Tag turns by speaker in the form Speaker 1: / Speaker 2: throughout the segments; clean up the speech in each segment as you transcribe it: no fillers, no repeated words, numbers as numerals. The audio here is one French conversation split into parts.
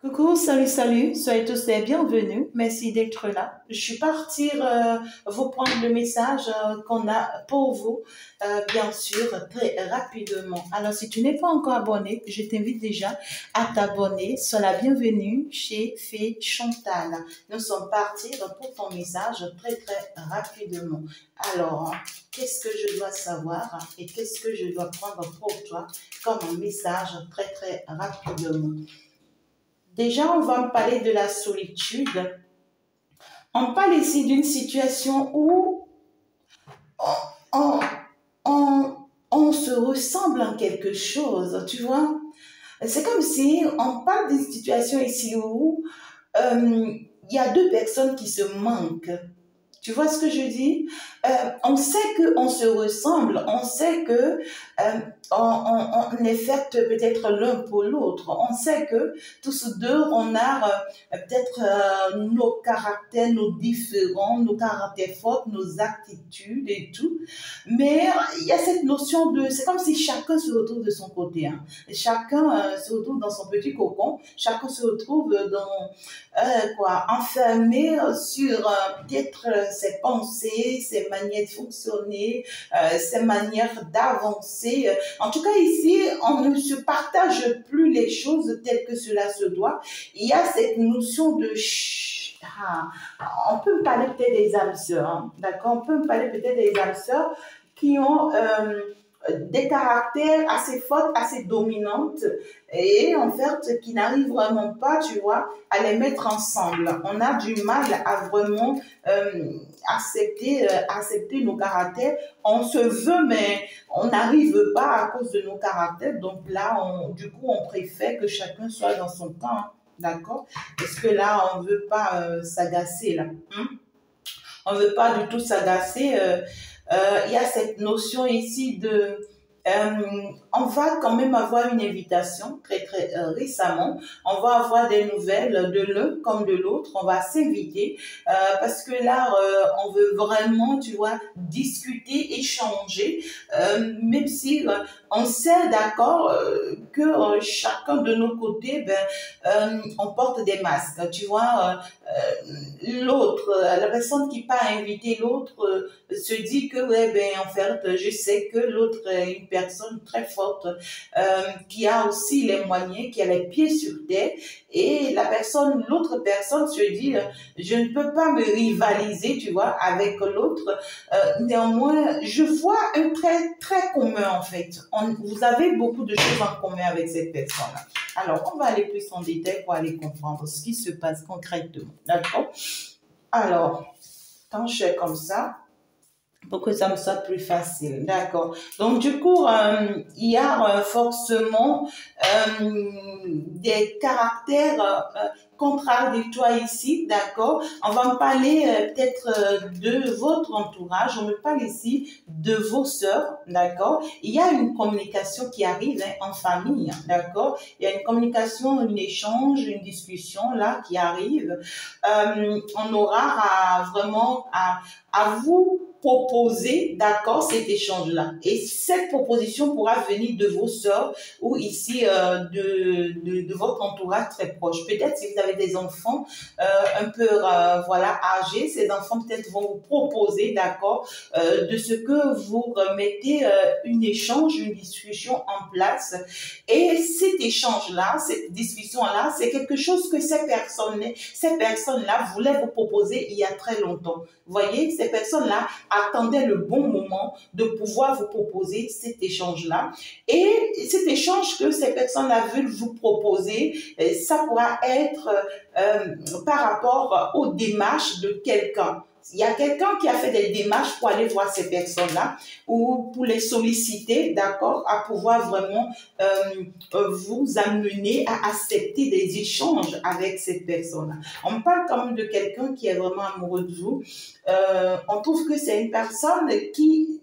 Speaker 1: Coucou, salut, salut, soyez tous les bienvenus. Merci d'être là. Je suis partie vous prendre le message qu'on a pour vous, bien sûr, très rapidement. Alors, si tu n'es pas encore abonné, je t'invite déjà à t'abonner. Sois la bienvenue chez Fée Chantal. Nous sommes partis pour ton message très, très rapidement. Alors, qu'est-ce que je dois savoir et qu'est-ce que je dois prendre pour toi comme un message très, très rapidement? Déjà, on va me parler de la solitude. On parle ici d'une situation où on, on, on se ressemble en quelque chose, tu vois. C'est comme si on parle d'une situation ici où il y a deux personnes qui se manquent. Tu vois ce que je dis? On sait qu'on se ressemble, on sait que on est fait peut-être l'un pour l'autre. On sait que tous deux, on a peut-être nos caractères, nos différents, nos caractères forts, nos attitudes et tout. Mais il y a cette notion de... C'est comme si chacun se retrouve de son côté. Hein. Chacun se retrouve dans son petit cocon. Chacun se retrouve dans... enfermé sur peut-être ses pensées, ses manières de fonctionner, ses manières d'avancer. En tout cas, ici, on ne se partage plus les choses telles que cela se doit. Il y a cette notion de... on peut parler peut-être des âmes sœurs, hein, d'accord? On peut parler peut-être des âmes sœurs qui ont des caractères assez forts, assez dominantes et en fait qui n'arrivent vraiment pas, tu vois, à les mettre ensemble. On a du mal à vraiment accepter nos caractères. On se veut, mais on n'arrive pas à cause de nos caractères. Donc là, du coup, on préfère que chacun soit dans son temps, hein, d'accord? Parce que là, on ne veut pas s'agacer, là. Hein? On ne veut pas du tout s'agacer. Il y a cette notion ici de... on va quand même avoir une invitation très très récemment. On va avoir des nouvelles de l'un comme de l'autre. On va s'inviter parce que là, on veut vraiment, tu vois, discuter, échanger, même si on sait d'accord que chacun de nos côtés, on porte des masques. Tu vois, l'autre, la personne qui part inviter l'autre se dit que, ouais, en fait, je sais que l'autre est une personne très forte, qui a aussi les moyens, qui a les pieds sur terre, et l'autre personne se dit, je ne peux pas me rivaliser, tu vois, avec l'autre. Néanmoins, je vois un trait très commun, en fait. Vous avez beaucoup de choses en commun avec cette personne-là. Alors, on va aller plus en détail pour aller comprendre ce qui se passe concrètement. D'accord? Alors, quand je fais comme ça, pour que ça me soit plus facile, d'accord. Donc du coup, il y a forcément des caractères contradictoires ici, d'accord. On va me parler peut-être de votre entourage, on me parle ici de vos sœurs, d'accord. Il y a une communication qui arrive en famille, d'accord. Il y a une communication, un échange, une discussion là qui arrive. On aura vraiment à vous proposer, d'accord, cet échange-là. Et cette proposition pourra venir de vos sœurs ou ici de votre entourage très proche. Peut-être si vous avez des enfants un peu voilà âgés, ces enfants peut-être vont vous proposer, d'accord, de ce que vous remettez un échange, une discussion en place. Et cet échange-là, cette discussion-là, c'est quelque chose que ces personnes-là voulaient vous proposer il y a très longtemps. Vous voyez, ces personnes-là attendaient le bon moment de pouvoir vous proposer cet échange-là. Et cet échange que ces personnes-là veulent vous proposer, ça pourra être par rapport aux démarches de quelqu'un. Il y a quelqu'un qui a fait des démarches pour aller voir ces personnes-là ou pour les solliciter, d'accord, à pouvoir vraiment vous amener à accepter des échanges avec cette personne-là. On parle quand même de quelqu'un qui est vraiment amoureux de vous. On trouve que c'est une personne qui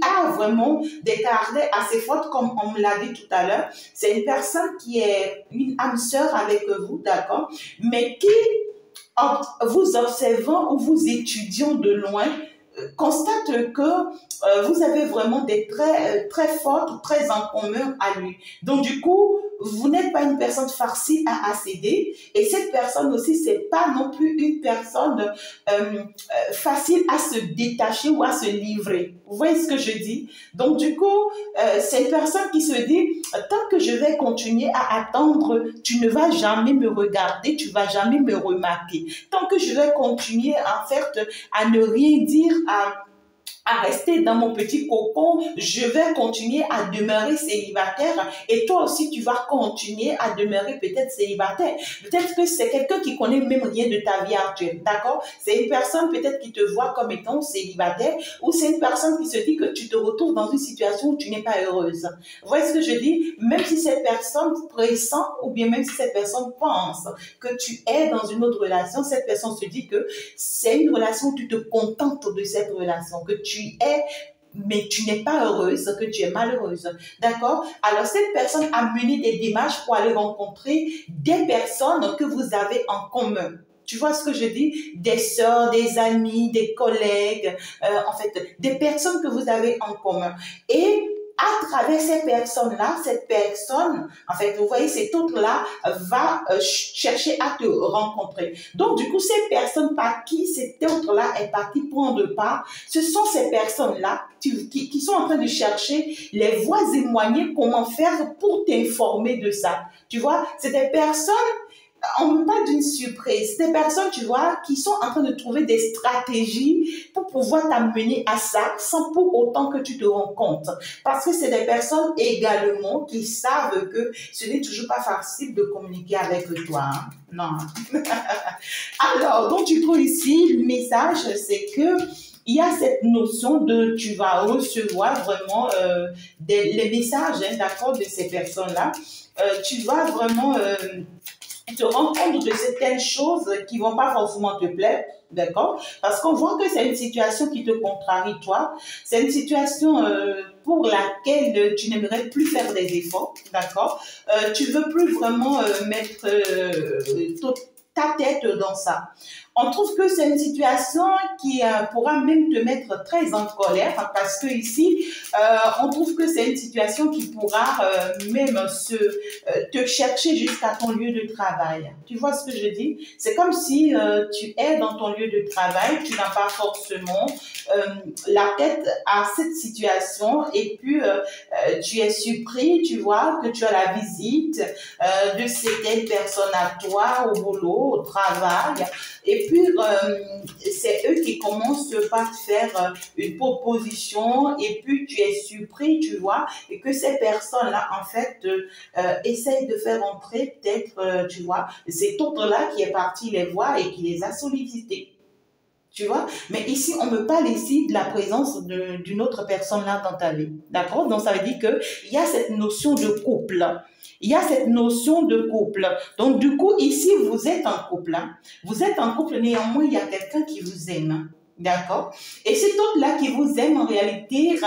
Speaker 1: a vraiment des caractères assez fortes, comme on me l'a dit tout à l'heure. C'est une personne qui est une âme sœur avec vous, d'accord, mais qui, en vous observant ou vous étudiant de loin, constate que vous avez vraiment des traits très forts, très en commun à lui. Donc, du coup, vous n'êtes pas une personne facile à accéder et cette personne aussi, c'est pas non plus une personne facile à se détacher ou à se livrer. Vous voyez ce que je dis? Donc, du coup, c'est une personne qui se dit, tant que je vais continuer à attendre, tu ne vas jamais me regarder, tu vas jamais me remarquer. Tant que je vais continuer en fait à ne rien dire, à rester dans mon petit cocon, je vais continuer à demeurer célibataire et toi aussi tu vas continuer à demeurer peut-être célibataire. Peut-être que c'est quelqu'un qui connaît même rien de ta vie actuelle, d'accord? C'est une personne peut-être qui te voit comme étant célibataire ou c'est une personne qui se dit que tu te retrouves dans une situation où tu n'es pas heureuse. Vous voyez ce que je dis? Même si cette personne pressent ou bien même si cette personne pense que tu es dans une autre relation, cette personne se dit que c'est une relation où tu te contentes de cette relation, que tu es, mais tu n'es pas heureuse, que tu es malheureuse. D'accord? Alors, cette personne a mené des démarches pour aller rencontrer des personnes que vous avez en commun. Tu vois ce que je dis? Des sœurs, des amis, des collègues, en fait, des personnes que vous avez en commun. Et à travers ces personnes-là, cette personne, en fait, vous voyez, cet autre-là va chercher à te rencontrer. Donc, du coup, ces personnes par qui cet autre-là est parti prendre part, ce sont ces personnes-là qui sont en train de chercher les voies et moyens, comment faire pour t'informer de ça. Tu vois, c'est des personnes, on ne parle d'une surprise. Des personnes, tu vois, qui sont en train de trouver des stratégies pour pouvoir t'amener à ça sans pour autant que tu te rends compte. Parce que c'est des personnes également qui savent que ce n'est toujours pas facile de communiquer avec toi. Hein? Non. Alors, donc tu trouves ici, le message, c'est que il y a cette notion de tu vas recevoir vraiment les messages, hein, d'accord, de ces personnes-là. Tu vas vraiment te rends compte de certaines choses qui vont pas forcément te plaire, d'accord? Parce qu'on voit que c'est une situation qui te contrarie, toi. C'est une situation pour laquelle tu n'aimerais plus faire des efforts, d'accord? Tu veux plus vraiment mettre ta tête dans ça. On trouve que c'est une situation qui pourra même te mettre très en colère parce que ici, on trouve que c'est une situation qui pourra même te chercher jusqu'à ton lieu de travail. Tu vois ce que je dis? C'est comme si tu es dans ton lieu de travail, tu n'as pas forcément la tête à cette situation et puis tu es surpris, tu vois, que tu as la visite de certaines personnes à toi, au boulot, au travail. Et puis, c'est eux qui commencent par te faire une proposition et puis tu es surpris, tu vois, et que ces personnes-là, en fait, essayent de faire entrer peut-être, tu vois, cet autre-là qui est parti les voir et qui les a sollicités. Tu vois? Mais ici, on me parle ici de la présence d'une autre personne là dans ta vie. D'accord? Donc, ça veut dire qu'il y a cette notion de couple. Il y a cette notion de couple. Donc, du coup, ici, vous êtes en couple. Hein? Vous êtes en couple, néanmoins, il y a quelqu'un qui vous aime. D'accord? Et cet autre-là qui vous aime, en réalité,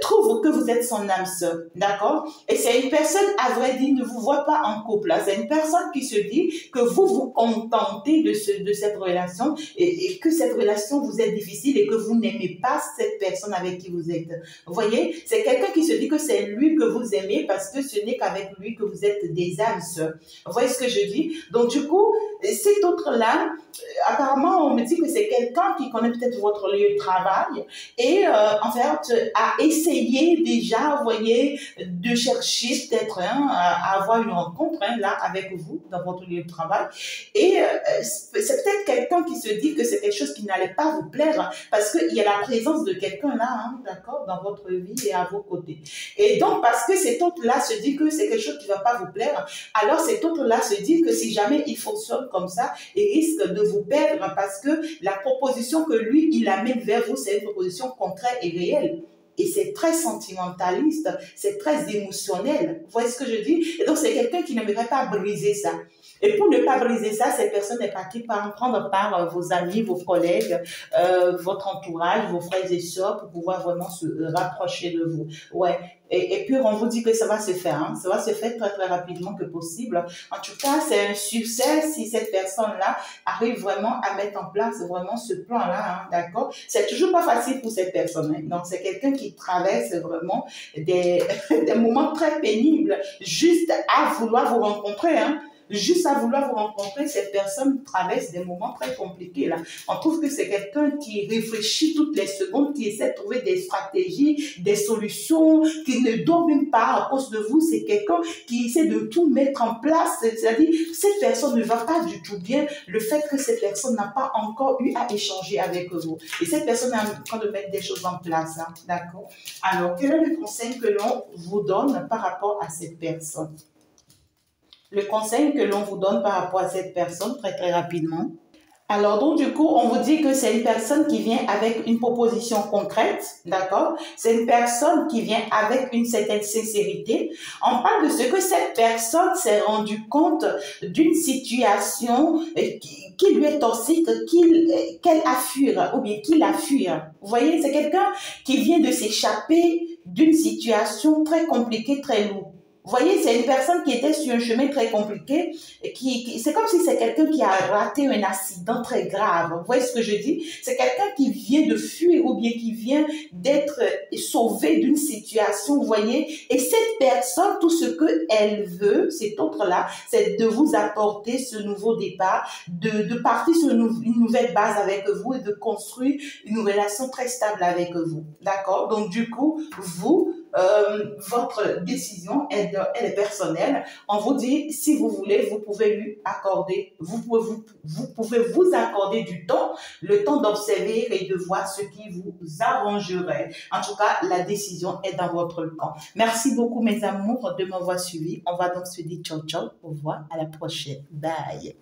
Speaker 1: trouve que vous êtes son âme sœur. D'accord? Et c'est une personne, à vrai dire, ne vous voit pas en couple. C'est une personne qui se dit que vous vous contentez de cette relation et que cette relation vous est difficile et que vous n'aimez pas cette personne avec qui vous êtes. Vous voyez? C'est quelqu'un qui se dit que c'est lui que vous aimez parce que ce n'est qu'avec lui que vous êtes des âmes sœurs. Vous voyez ce que je dis? Donc, du coup, cet autre-là, apparemment, on me dit que c'est quelqu'un qui connaît peut-être votre lieu de travail et en fait a essayé déjà, vous voyez, de chercher peut-être à avoir une rencontre là avec vous dans votre lieu de travail et c'est peut-être quelqu'un qui se dit que c'est quelque chose qui n'allait pas vous plaire parce qu'il y a la présence de quelqu'un là, hein, d'accord, dans votre vie et à vos côtés. Et donc parce que cet autre-là se dit que c'est quelque chose qui ne va pas vous plaire, alors cet autre-là se dit que si jamais il fonctionne comme ça, il risque de vous perdre parce que la proposition que lui, il amène vers vous, c'est une proposition concrète et réelle. Et c'est très sentimentaliste, c'est très émotionnel. Vous voyez ce que je dis? Et donc, c'est quelqu'un qui n'aimerait pas briser ça. Et pour ne pas briser ça, cette personne est partie prendre par vos amis, vos collègues, votre entourage, vos frères et sœurs pour pouvoir vraiment se rapprocher de vous. Ouais. Et puis, on vous dit que ça va se faire. Hein. Ça va se faire très, très rapidement que possible. En tout cas, c'est un succès si cette personne-là arrive vraiment à mettre en place vraiment ce plan-là. Hein, d'accord? C'est toujours pas facile pour cette personne. Hein. Donc, c'est quelqu'un qui traverse vraiment des, des moments très pénibles juste à vouloir vous rencontrer. Hein. Juste à vouloir vous rencontrer, cette personne traverse des moments très compliqués là. On trouve que c'est quelqu'un qui réfléchit toutes les secondes, qui essaie de trouver des stratégies, des solutions, qui ne dort même pas à cause de vous. C'est quelqu'un qui essaie de tout mettre en place. C'est-à-dire, cette personne ne va pas du tout bien. Le fait que cette personne n'a pas encore eu à échanger avec vous. Et cette personne est en train de mettre des choses en place. Hein, d'accord? Alors, quel est le conseil que l'on vous donne par rapport à cette personne? Le conseil que l'on vous donne par rapport à cette personne, très très rapidement. Alors donc du coup, on vous dit que c'est une personne qui vient avec une proposition concrète, d'accord? C'est une personne qui vient avec une certaine sincérité. On parle de ce que cette personne s'est rendue compte d'une situation qui lui est toxique, qu'elle a fuir ou bien qu'il a fuir. Vous voyez, c'est quelqu'un qui vient de s'échapper d'une situation très compliquée, très lourde. Vous voyez, c'est une personne qui était sur un chemin très compliqué. C'est comme si c'est quelqu'un qui a raté un accident très grave. Vous voyez ce que je dis? C'est quelqu'un qui vient de fuir ou bien qui vient d'être sauvé d'une situation, vous voyez. Et cette personne, tout ce qu'elle veut, cet autre-là, c'est de vous apporter ce nouveau départ, de partir sur une nouvelle base avec vous et de construire une relation très stable avec vous. D'accord? Donc, du coup, vous, votre décision elle est personnelle. On vous dit, si vous voulez, vous pouvez lui accorder, vous pouvez vous accorder du temps, le temps d'observer et de voir ce qui vous arrangerait. En tout cas, la décision est dans votre camp. Merci beaucoup, mes amours, de m'avoir suivi. On va donc se dire ciao, ciao. Au revoir, à la prochaine. Bye.